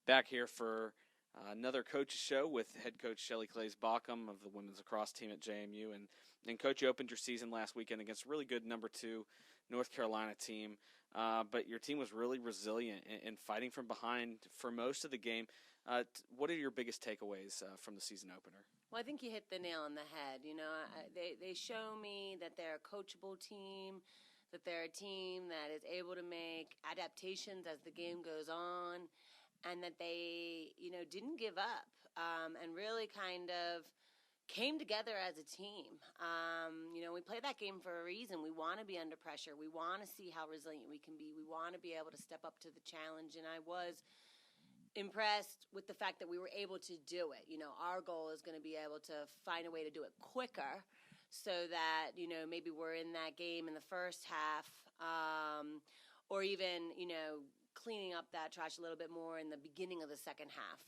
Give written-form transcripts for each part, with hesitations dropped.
Back here for another coach's show with head coach Shelley Klaes-Bawcombe of the women's lacrosse team at JMU. And Coach, you opened your season last weekend against a really good number 2 North Carolina team. But your team was really resilient in fighting from behind for most of the game. What are your biggest takeaways from the season opener? Well, I think you hit the nail on the head. You know, they show me that they're a coachable team, that they're a team that is able to make adaptations as the game goes on, and that they, didn't give up and really kind of came together as a team. We play that game for a reason. We want to be under pressure. We want to see how resilient we can be. We want to be able to step up to the challenge, and I was impressed with the fact that we were able to do it. Our goal is going to be able to find a way to do it quicker so that, maybe we're in that game in the first half or even, cleaning up that trash a little bit more in the beginning of the second half.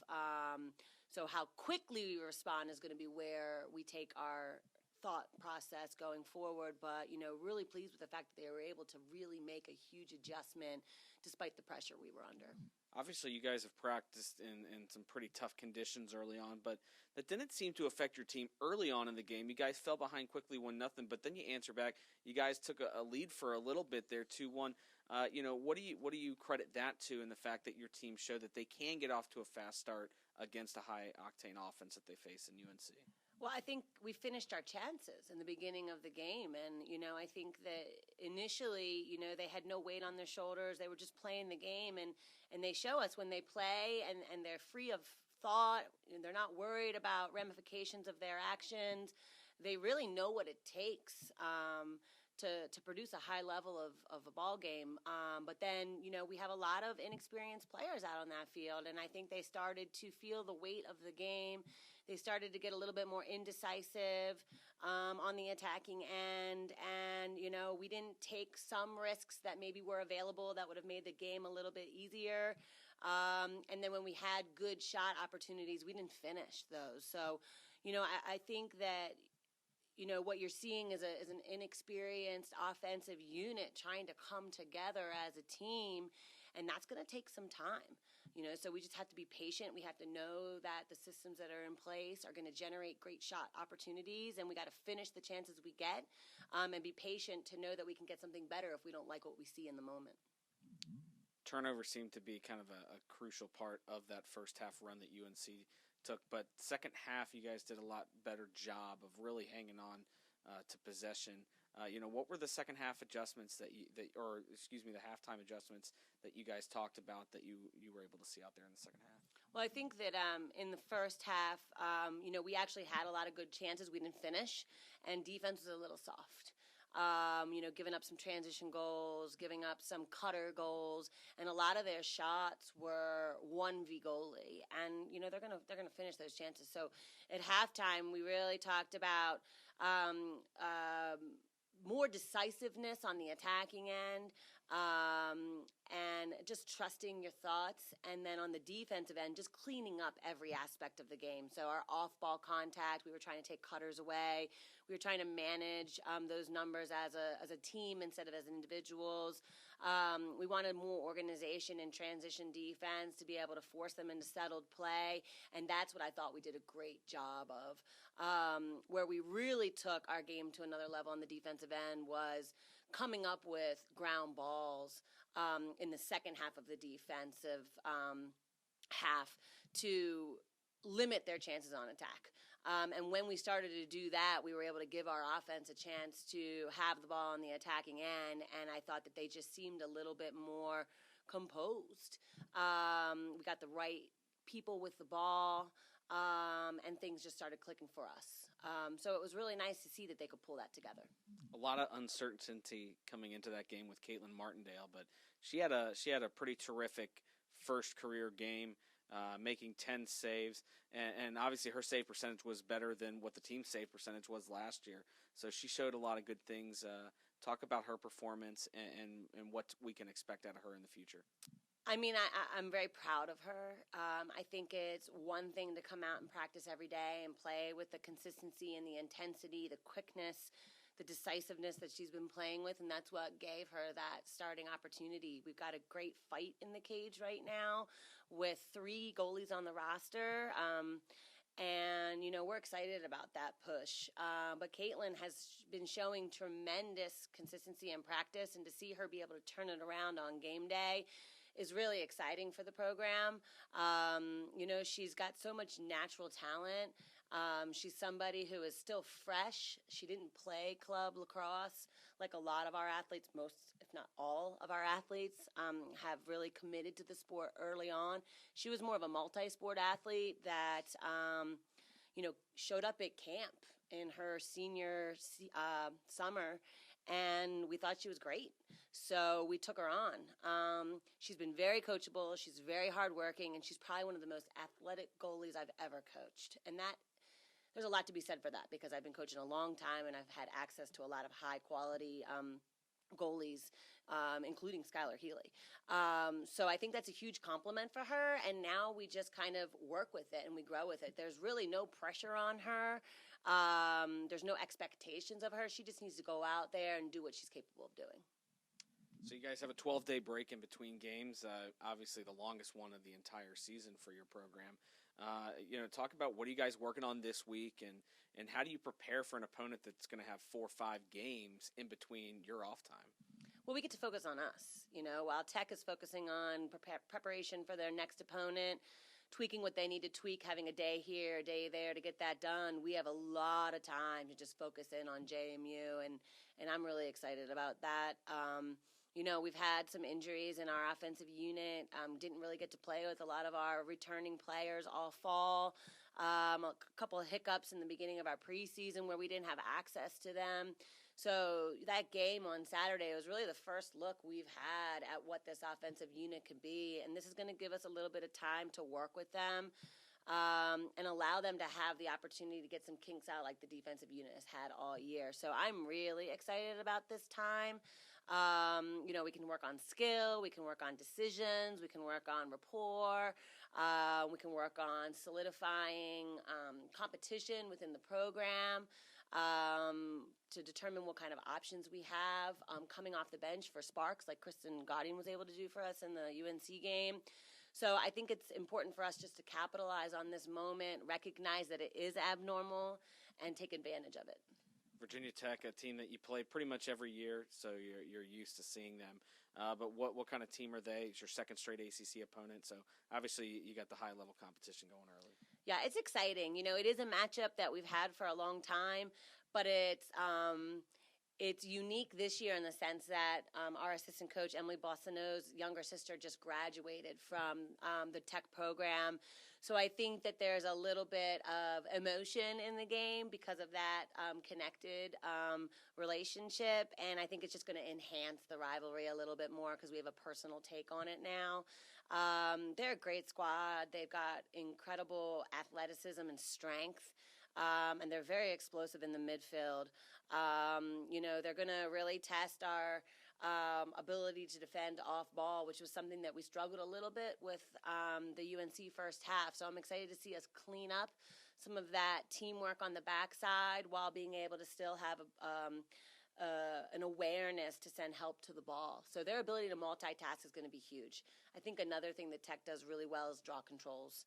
So how quickly we respond is going to be where we take our thought process going forward, but, really pleased with the fact that they were able to really make a huge adjustment despite the pressure we were under. Obviously, you guys have practiced in some pretty tough conditions early on, but that didn't seem to affect your team early on in the game. You guys fell behind quickly, 1-0, but then you answer back. You guys took a lead for a little bit there, 2-1. What do you credit that to in the fact that your team showed that they can get off to a fast start against a high-octane offense that they face in UNC? Well, I think we finished our chances in the beginning of the game. And, I think that initially, they had no weight on their shoulders. They were just playing the game. And they show us when they play and they're free of thought. They're not worried about ramifications of their actions. They really know what it takes to produce a high level of a ball game. But then, we have a lot of inexperienced players out on that field, and I think they started to feel the weight of the game. They started to get a little bit more indecisive on the attacking end, and, we didn't take some risks that maybe were available that would have made the game a little bit easier. And then when we had good shot opportunities, we didn't finish those. So, I think that what you're seeing is an inexperienced offensive unit trying to come together as a team, and that's going to take some time. So we just have to be patient. We have to know that the systems that are in place are going to generate great shot opportunities, and we got to finish the chances we get and be patient to know that we can get something better if we don't like what we see in the moment. Turnover seemed to be kind of a crucial part of that first half run that UNC took, but second half you guys did a lot better job of really hanging on to possession. What were the second half adjustments the halftime adjustments that you guys talked about that you were able to see out there in the second half? Well, I think that in the first half, we actually had a lot of good chances. We didn't finish, and defense was a little soft. Giving up some transition goals, giving up some cutter goals, and a lot of their shots were 1v goalie, and they're gonna finish those chances. So at halftime, we really talked about more decisiveness on the attacking end, and just trusting your thoughts. And then on the defensive end, just cleaning up every aspect of the game. So our off-ball contact, we were trying to take cutters away. We were trying to manage those numbers as a team instead of as individuals. We wanted more organization and transition defense to be able to force them into settled play. And that's what I thought we did a great job of. Where we really took our game to another level on the defensive end was coming up with ground balls in the second half of the defensive half to limit their chances on attack. And when we started to do that, we were able to give our offense a chance to have the ball on the attacking end, and I thought that they just seemed a little bit more composed. We got the right people with the ball, and things just started clicking for us. So it was really nice to see that they could pull that together. A lot of uncertainty coming into that game with Kaitlyn Martindale, but she had a pretty terrific first career game, making 10 saves, and obviously her save percentage was better than what the team's save percentage was last year. So she showed a lot of good things. Talk about her performance and what we can expect out of her in the future. I mean, I'm very proud of her. I think it's one thing to come out and practice every day and play with the consistency and the intensity, the quickness the decisiveness that she's been playing with, and that's what gave her that starting opportunity. We've got a great fight in the cage right now with 3 goalies on the roster. And, we're excited about that push. But Kaitlyn has been showing tremendous consistency in practice, and to see her be able to turn it around on game day is really exciting for the program. She's got so much natural talent. She's somebody who is still fresh. She didn't play club lacrosse like a lot of our athletes. Most, if not all, of our athletes have really committed to the sport early on. She was more of a multi-sport athlete that, showed up at camp in her senior summer, and we thought she was great. So we took her on. She's been very coachable. She's very hardworking, and she's probably one of the most athletic goalies I've ever coached. And there's a lot to be said for that, because I've been coaching a long time, and I've had access to a lot of high-quality goalies, including Skylar Healy. So I think that's a huge compliment for her, and now we just kind of work with it and we grow with it. There's really no pressure on her. There's no expectations of her. She just needs to go out there and do what she's capable of doing. So you guys have a 12-day break in between games, obviously the longest one of the entire season for your program. Talk about what are you guys working on this week, and how do you prepare for an opponent that's going to have 4 or 5 games in between your off time? Well, we get to focus on us. While Tech is focusing on preparation for their next opponent, tweaking what they need to tweak, having a day here, a day there to get that done, we have a lot of time to just focus in on JMU, and I'm really excited about that. We've had some injuries in our offensive unit, didn't really get to play with a lot of our returning players all fall. A couple of hiccups in the beginning of our preseason where we didn't have access to them. So that game on Saturday was really the first look we've had at what this offensive unit could be, and this is going to give us a little bit of time to work with them and allow them to have the opportunity to get some kinks out like the defensive unit has had all year. So I'm really excited about this time. We can work on skill, we can work on decisions, we can work on rapport, we can work on solidifying competition within the program, to determine what kind of options we have coming off the bench for sparks like Kristen Godin was able to do for us in the UNC game. So I think it's important for us just to capitalize on this moment, recognize that it is abnormal, and take advantage of it. Virginia Tech, a team that you play pretty much every year, so you're used to seeing them. But what kind of team are they? It's your second straight ACC opponent, so obviously you got the high-level competition going early. Yeah, it's exciting. It is a matchup that we've had for a long time, but it's unique this year in the sense that our assistant coach, Emily Bossano's younger sister, just graduated from the Tech program. So I think that there's a little bit of emotion in the game because of that connected relationship, and I think it's just going to enhance the rivalry a little bit more because we have a personal take on it now. They're a great squad. They've got incredible athleticism and strength. And they're very explosive in the midfield. They're going to really test our ability to defend off ball, which was something that we struggled a little bit with the UNC first half. So I'm excited to see us clean up some of that teamwork on the backside while being able to still have an awareness to send help to the ball. So their ability to multitask is going to be huge. I think another thing that Tech does really well is draw controls.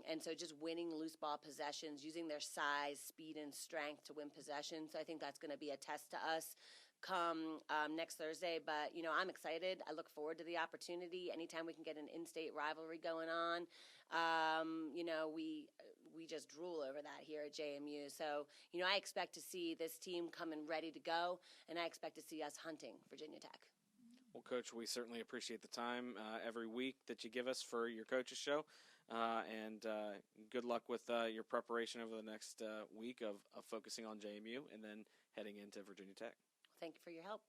And so just winning loose ball possessions, using their size, speed, and strength to win possessions. So I think that's going to be a test to us come next Thursday. But, I'm excited. I look forward to the opportunity. Anytime we can get an in-state rivalry going on, we just drool over that here at JMU. So, I expect to see this team coming ready to go, and I expect to see us hunting Virginia Tech. Well, Coach, we certainly appreciate the time every week that you give us for your Coaches Show. And good luck with your preparation over the next week of focusing on JMU and then heading into Virginia Thank you for your help.